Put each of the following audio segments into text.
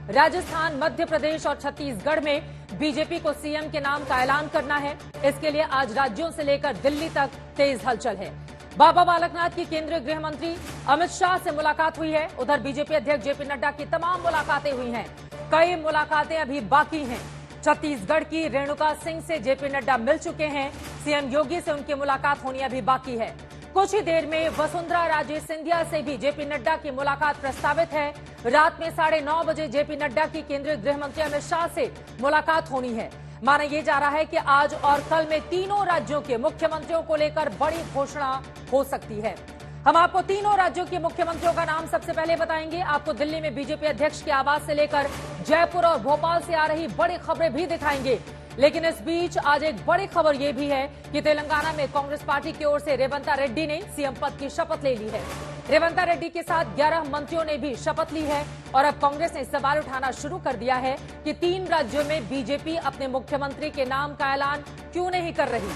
राजस्थान, मध्य प्रदेश और छत्तीसगढ़ में बीजेपी को सीएम के नाम का ऐलान करना है। इसके लिए आज राज्यों से लेकर दिल्ली तक तेज हलचल है। बाबा बालकनाथ की केंद्रीय गृह मंत्री अमित शाह से मुलाकात हुई है। उधर बीजेपी अध्यक्ष जेपी नड्डा की तमाम मुलाकातें हुई हैं। कई मुलाकातें अभी बाकी हैं। छत्तीसगढ़ की रेणुका सिंह से जेपी नड्डा मिल चुके हैं। सीएम योगी से उनकी मुलाकात होनी अभी बाकी है। कुछ ही देर में वसुंधरा राजे सिंधिया से भी जेपी नड्डा की मुलाकात प्रस्तावित है। रात में 9:30 बजे जेपी नड्डा की केंद्रीय गृह मंत्री अमित शाह से मुलाकात होनी है। माना यह जा रहा है कि आज और कल में तीनों राज्यों के मुख्यमंत्रियों को लेकर बड़ी घोषणा हो सकती है। हम आपको तीनों राज्यों के मुख्यमंत्रियों का नाम सबसे पहले बताएंगे। आपको दिल्ली में बीजेपी अध्यक्ष के आवास से लेकर जयपुर और भोपाल से आ रही बड़ी खबरें भी दिखाएंगे। लेकिन इस बीच आज एक बड़ी खबर यह भी है कि तेलंगाना में कांग्रेस पार्टी की ओर से रेवंता रेड्डी ने सीएम पद की शपथ ले ली है। रेवंता रेड्डी के साथ 11 मंत्रियों ने भी शपथ ली है और अब कांग्रेस ने सवाल उठाना शुरू कर दिया है कि 3 राज्यों में बीजेपी अपने मुख्यमंत्री के नाम का ऐलान क्यों नहीं कर रही।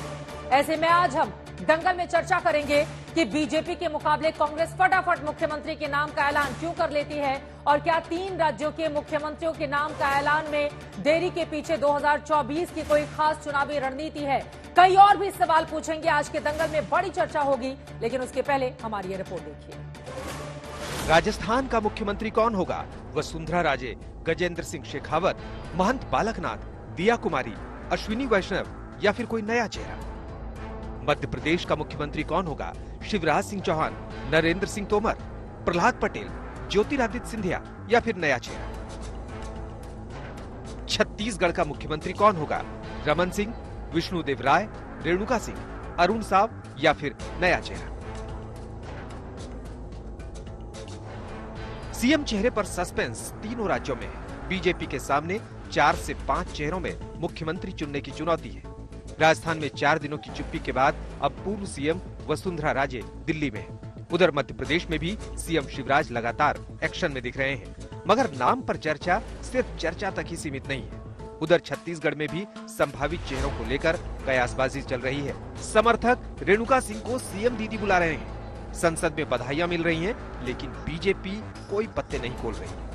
ऐसे में आज हम दंगल में चर्चा करेंगे कि बीजेपी के मुकाबले कांग्रेस फटाफट मुख्यमंत्री के नाम का ऐलान क्यों कर लेती है और क्या 3 राज्यों के मुख्यमंत्रियों के नाम का ऐलान में देरी के पीछे 2024 की कोई खास चुनावी रणनीति है। कई और भी सवाल पूछेंगे। आज के दंगल में बड़ी चर्चा होगी, लेकिन उसके पहले हमारी ये रिपोर्ट देखिए। राजस्थान का मुख्यमंत्री कौन होगा? वसुंधरा राजे, गजेंद्र सिंह शेखावत, महंत बालकनाथ, दिया कुमारी, अश्विनी वैष्णव या फिर कोई नया चेहरा? मध्य प्रदेश का मुख्यमंत्री कौन होगा? शिवराज सिंह चौहान, नरेंद्र सिंह तोमर, प्रहलाद पटेल, ज्योतिरादित्य सिंधिया या फिर नया चेहरा? छत्तीसगढ़ का मुख्यमंत्री कौन होगा? रमन सिंह, विष्णुदेव राय, रेणुका सिंह, अरुण साव या फिर नया चेहरा? सीएम चेहरे पर सस्पेंस तीनों राज्यों में है। बीजेपी के सामने 4 से 5 चेहरों में मुख्यमंत्री चुनने की चुनौती है। राजस्थान में 4 दिनों की चुप्पी के बाद अब पूर्व सीएम वसुंधरा राजे दिल्ली में है। उधर मध्य प्रदेश में भी सीएम शिवराज लगातार एक्शन में दिख रहे हैं, मगर नाम पर चर्चा सिर्फ चर्चा तक ही सीमित नहीं है। उधर छत्तीसगढ़ में भी संभावित चेहरों को लेकर कयासबाजी चल रही है। समर्थक रेणुका सिंह को सीएम दीदी बुला रहे हैं। संसद में बधाइयां मिल रही हैं, लेकिन बीजेपी कोई पत्ते नहीं खोल रही।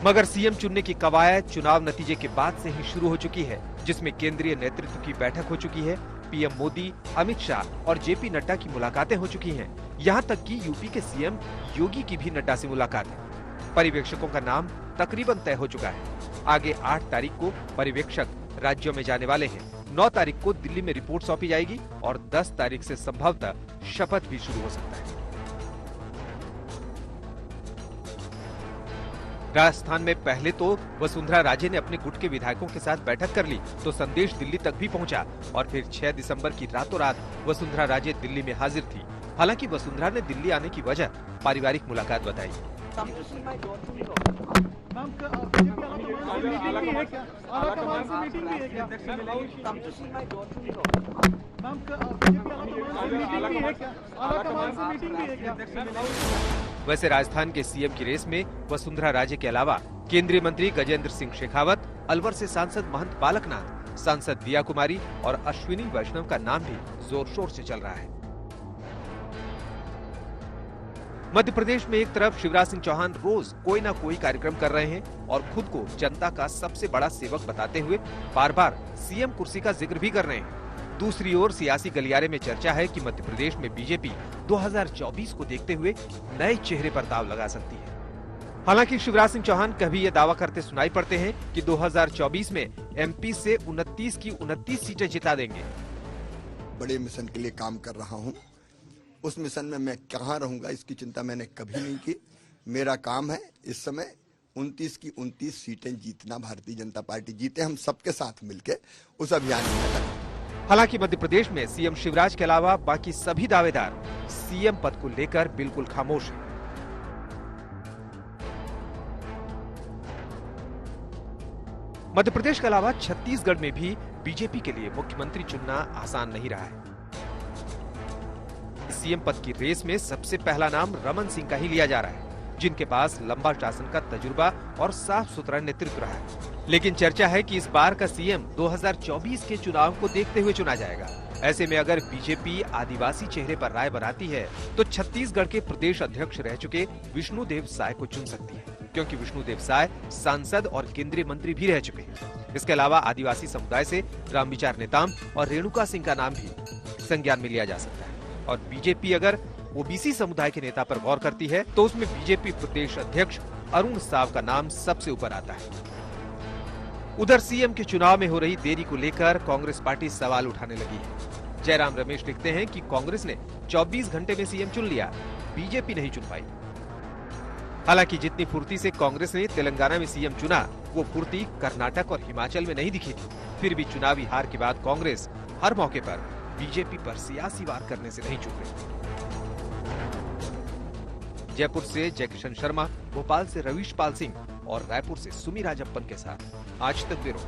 मगर सीएम चुनने की कवायद चुनाव नतीजे के बाद से ही शुरू हो चुकी है, जिसमें केंद्रीय नेतृत्व की बैठक हो चुकी है। पीएम मोदी, अमित शाह और जेपी नड्डा की मुलाकातें हो चुकी हैं। यहां तक कि यूपी के सीएम योगी की भी नड्डा से मुलाकात है। पर्यवेक्षकों का नाम तकरीबन तय हो चुका है। आगे 8 तारीख को पर्यवेक्षक राज्यों में जाने वाले हैं। 9 तारीख को दिल्ली में रिपोर्ट सौंपी जाएगी और 10 तारीख से संभवतः शपथ भी शुरू हो सकता है। राजस्थान में पहले तो वसुंधरा राजे ने अपने गुट के विधायकों के साथ बैठक कर ली, तो संदेश दिल्ली तक भी पहुंचा और फिर 6 दिसंबर की रातों रात वसुंधरा राजे दिल्ली में हाजिर थी। हालांकि वसुंधरा ने दिल्ली आने की वजह पारिवारिक मुलाकात बताई। वैसे राजस्थान के सीएम की रेस में वसुंधरा राजे के अलावा केंद्रीय मंत्री गजेंद्र सिंह शेखावत, अलवर से सांसद महंत बालकनाथ, सांसद दिया कुमारी और अश्विनी वैष्णव का नाम भी जोर शोर से चल रहा है। मध्य प्रदेश में एक तरफ शिवराज सिंह चौहान रोज कोई ना कोई कार्यक्रम कर रहे हैं और खुद को जनता का सबसे बड़ा सेवक बताते हुए बार बार सीएम कुर्सी का जिक्र भी कर रहे हैं। दूसरी ओर सियासी गलियारे में चर्चा है कि मध्य प्रदेश में बीजेपी 2024 को देखते हुए नए चेहरे पर दांव लगा सकती है। हालांकि शिवराज सिंह चौहान कभी ये दावा करते सुनाई पड़ते हैं कि 2024 में एमपी से 29 की 29 सीटें जिता देंगे। बड़े मिशन के लिए काम कर रहा हूं। उस मिशन में मैं कहां रहूंगा इसकी चिंता मैंने कभी नहीं की। मेरा काम है इस समय 29 की 29 सीटें जीतना। भारतीय जनता पार्टी जीते, हम सबके साथ मिलकर उस अभियान में लगे। हालांकि मध्य प्रदेश में सीएम शिवराज के अलावा बाकी सभी दावेदार सीएम पद को लेकर बिल्कुल खामोश हैं। मध्य प्रदेश के अलावा छत्तीसगढ़ में भी बीजेपी के लिए मुख्यमंत्री चुनना आसान नहीं रहा है। सीएम पद की रेस में सबसे पहला नाम रमन सिंह का ही लिया जा रहा है, जिनके पास लंबा शासन का तजुर्बा और साफ सुथरा नेतृत्व रहा है। लेकिन चर्चा है कि इस बार का सीएम 2024 के चुनाव को देखते हुए चुना जाएगा। ऐसे में अगर बीजेपी आदिवासी चेहरे पर राय बनाती है तो छत्तीसगढ़ के प्रदेश अध्यक्ष रह चुके विष्णुदेव साय को चुन सकती है। क्योंकि विष्णुदेव साय सांसद और केंद्रीय मंत्री भी रह चुके हैं। इसके अलावा आदिवासी समुदाय से रामविचार नेताम और रेणुका सिंह का नाम भी संज्ञान में लिया जा सकता है। और बीजेपी अगर ओबीसी समुदाय के नेता पर गौर करती है तो उसमें बीजेपी प्रदेश अध्यक्ष अरुण साव का नाम सबसे ऊपर आता है। उधर सीएम के चुनाव में हो रही देरी को लेकर कांग्रेस पार्टी सवाल उठाने लगी है। जयराम रमेश लिखते हैं कि कांग्रेस ने 24 घंटे में सीएम चुन लिया, बीजेपी नहीं चुन पाई। हालांकि जितनी फुर्ती से कांग्रेस ने तेलंगाना में सीएम चुना, वो फुर्ती कर्नाटक और हिमाचल में नहीं दिखी थी। फिर भी चुनावी हार के बाद कांग्रेस हर मौके पर बीजेपी पर सियासी वार करने से नहीं चूक रही। जयपुर से जयकिशन शर्मा, भोपाल से रवीश पाल सिंह और रायपुर से सुमी राजप्पन के साथ आज तक ब्यूरो।